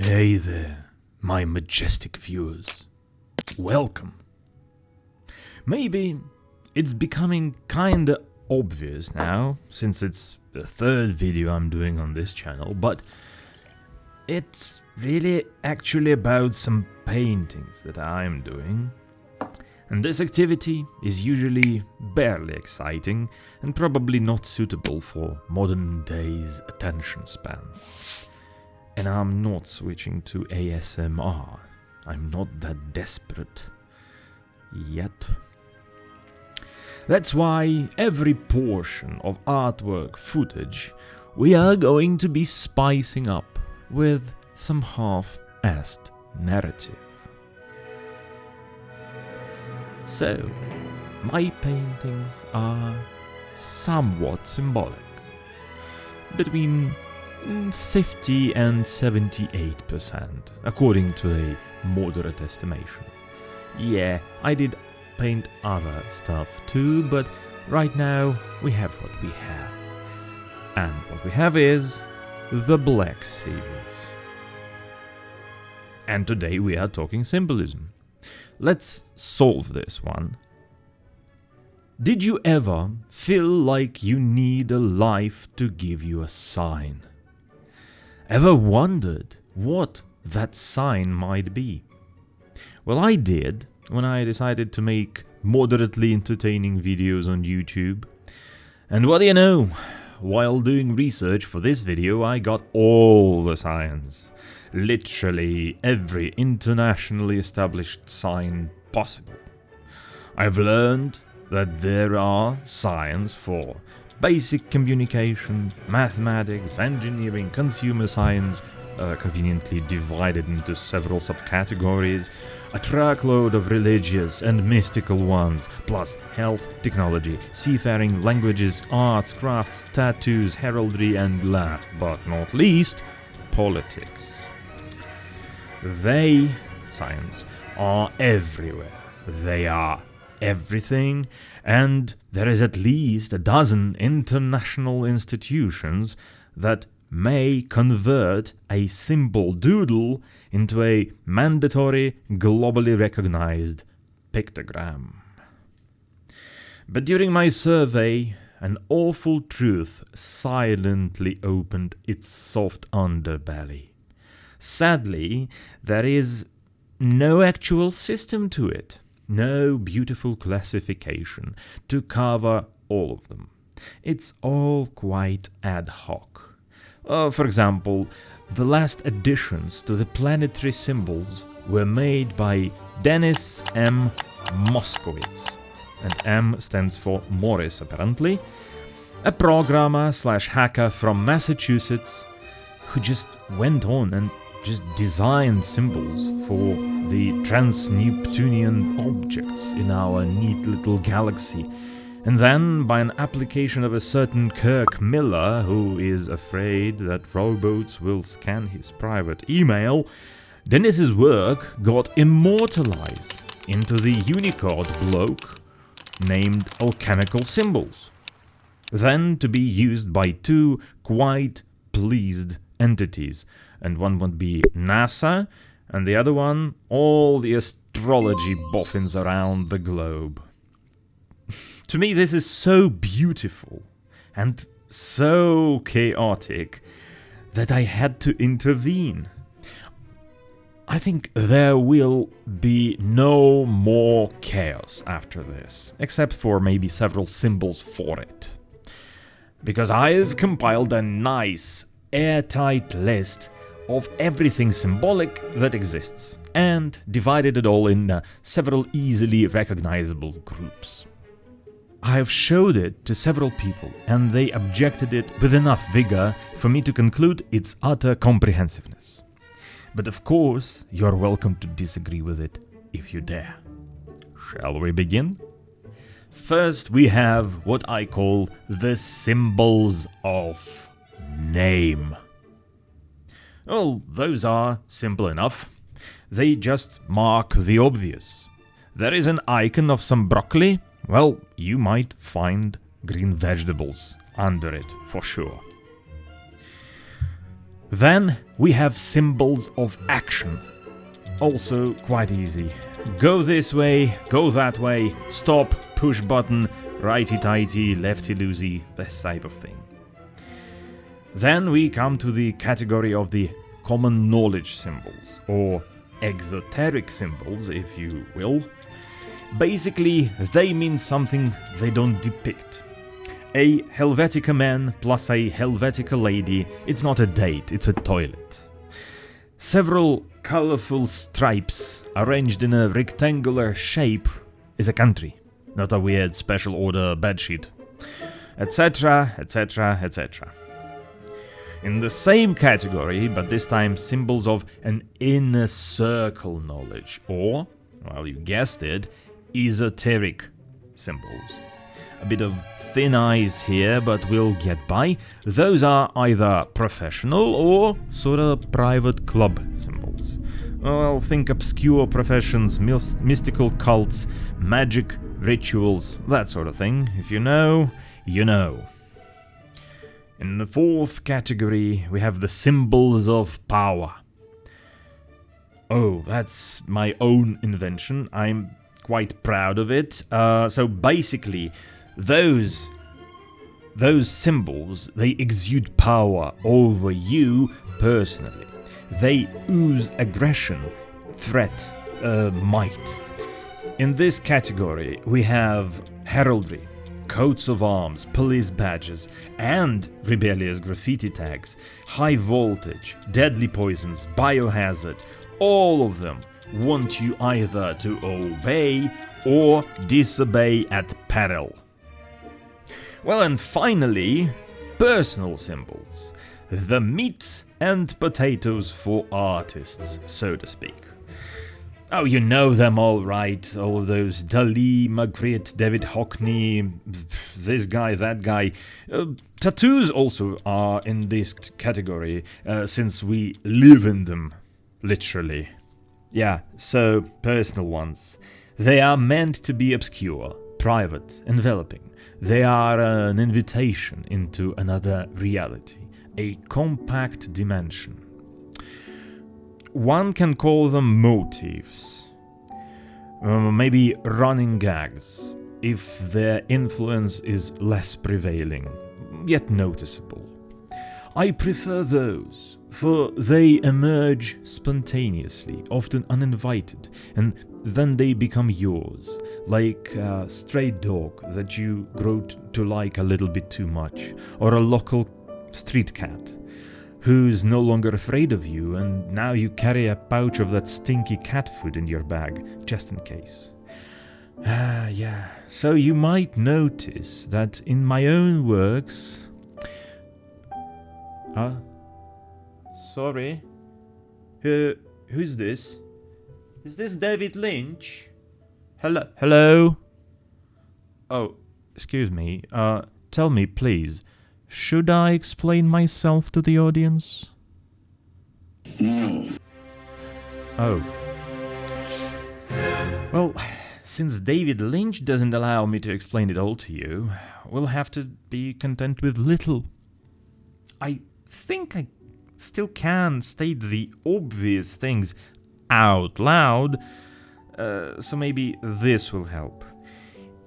Hey there, my majestic viewers. Welcome. Maybe it's becoming kinda obvious now, since it's the third video I'm doing on this channel, but it's really actually about some paintings that I'm doing. And this activity is usually barely exciting and probably not suitable for modern day's attention span. And I'm not switching to ASMR. I'm not that desperate. Yet. That's why every portion of artwork footage we are going to be spicing up with some half-assed narrative. So, my paintings are somewhat symbolic. Between 50 and 78%, according to a moderate estimation. Yeah, I did paint other stuff too, but right now we have what we have. And what we have is the Black Saviors. And today we are talking symbolism. Let's solve this one. Did you ever feel like you need a life to give you a sign? Ever wondered what that sign might be? Well, I did when I decided to make moderately entertaining videos on YouTube. And what do you know? While doing research for this video, I got all the signs. Literally every internationally established sign possible. I've learned that there are signs for basic communication, mathematics, engineering, consumer science, conveniently divided into several subcategories, a truckload of religious and mystical ones, plus health, technology, seafaring, languages, arts, crafts, tattoos, heraldry, and last but not least, politics. Signs, are everywhere. They are everything, and there is at least a dozen international institutions that may convert a simple doodle into a mandatory, globally recognized pictogram. But during my survey, an awful truth silently opened its soft underbelly. Sadly, there is no actual system to it. No beautiful classification to cover all of them. It's all quite ad hoc. For example, the last additions to the planetary symbols were made by Dennis M. Moskowitz, and M stands for Morris apparently, a programmer/hacker from Massachusetts who just went on and just designed symbols for the trans-Neptunian objects in our neat little galaxy. And then, by an application of a certain Kirk Miller, who is afraid that robots will scan his private email, Dennis's work got immortalized into the Unicode block named Alchemical Symbols, then to be used by two quite pleased entities, and one would be NASA, and the other one, all the astrology boffins around the globe. To me, this is so beautiful and so chaotic that I had to intervene. I think there will be no more chaos after this, except for maybe several symbols for it. Because I've compiled a nice, airtight list of everything symbolic that exists, and divided it all in several easily recognizable groups. I have showed it to several people, and they objected it with enough vigor for me to conclude its utter comprehensiveness. But of course, you are welcome to disagree with it if you dare. Shall we begin? First, we have what I call the symbols of name. Well, those are simple enough. They just mark the obvious. There is an icon of some broccoli. Well, you might find green vegetables under it for sure. Then we have symbols of action. Also quite easy. Go this way, go that way, stop, push button, righty-tighty, lefty-loosey, this type of thing. Then we come to the category of the common knowledge symbols, or exoteric symbols, if you will. Basically, they mean something they don't depict. A Helvetica man plus a Helvetica lady, it's not a date, it's a toilet. Several colorful stripes arranged in a rectangular shape is a country, not a weird special order bedsheet, etc., etc., etc. In the same category, but this time symbols of an inner circle knowledge, or, well, you guessed it, esoteric symbols. A bit of thin ice here, but we'll get by. Those are either professional or sort of private club symbols. Well, think obscure professions, mystical cults, magic, rituals, that sort of thing. If you know, you know. In the fourth category, we have the symbols of power. Oh, that's my own invention. I'm quite proud of it. So basically, those symbols, they exude power over you personally. They ooze aggression, threat, might. In this category, we have heraldry, coats of arms, police badges, and rebellious graffiti tags, high voltage, deadly poisons, biohazard. All of them want you either to obey or disobey at peril. Well, and finally, personal symbols. The meat and potatoes for artists, so to speak. Oh, you know them all right, all of those Dali, Magritte, David Hockney, this guy, that guy. Tattoos also are in this category, since we live in them, literally. Yeah, so personal ones. They are meant to be obscure, private, enveloping. They are an invitation into another reality, a compact dimension. One can call them motifs, maybe running gags, if their influence is less prevailing, yet noticeable. I prefer those, for they emerge spontaneously, often uninvited, and then they become yours, like a stray dog that you grow to like a little bit too much, or a local street cat who's no longer afraid of you, and now you carry a pouch of that stinky cat food in your bag, just in case. Yeah, so you might notice that in my own works... Sorry? Who's this? Is this David Lynch? Hello? Oh, excuse me. Tell me, please, should I explain myself to the audience? No. Oh. Well, since David Lynch doesn't allow me to explain it all to you, we'll have to be content with little. I think I still can state the obvious things out loud, so maybe this will help.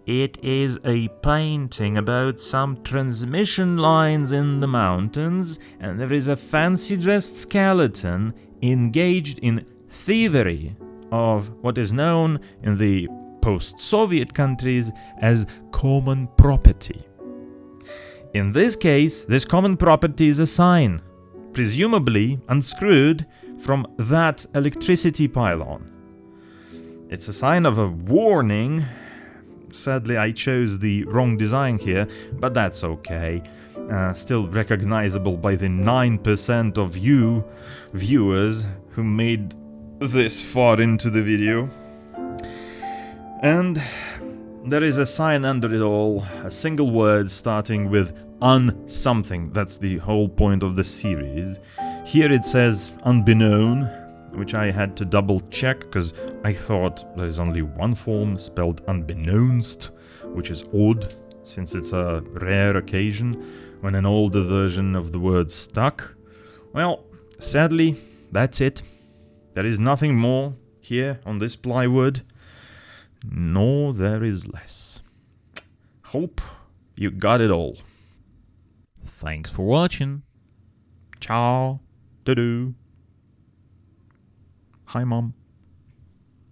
It is a painting about some transmission lines in the mountains, and there is a fancy-dressed skeleton engaged in thievery of what is known in the post-Soviet countries as common property. In this case, this common property is a sign, presumably unscrewed from that electricity pylon. It's a sign of a warning. Sadly, I chose the wrong design here, but that's okay. Still recognizable by the 9% of you viewers who made this far into the video. And there is a sign under it all, a single word starting with un-something. That's the whole point of the series. Here it says unbeknown, which I had to double check because I thought there's only one form spelled unbeknownst, which is odd since it's a rare occasion when an older version of the word stuck. Well, Sadly, that's it. There is nothing more here on this plywood, nor there is less. Hope you got it all. Thanks for watching. Ciao. Doo-doo. Hi, Mom.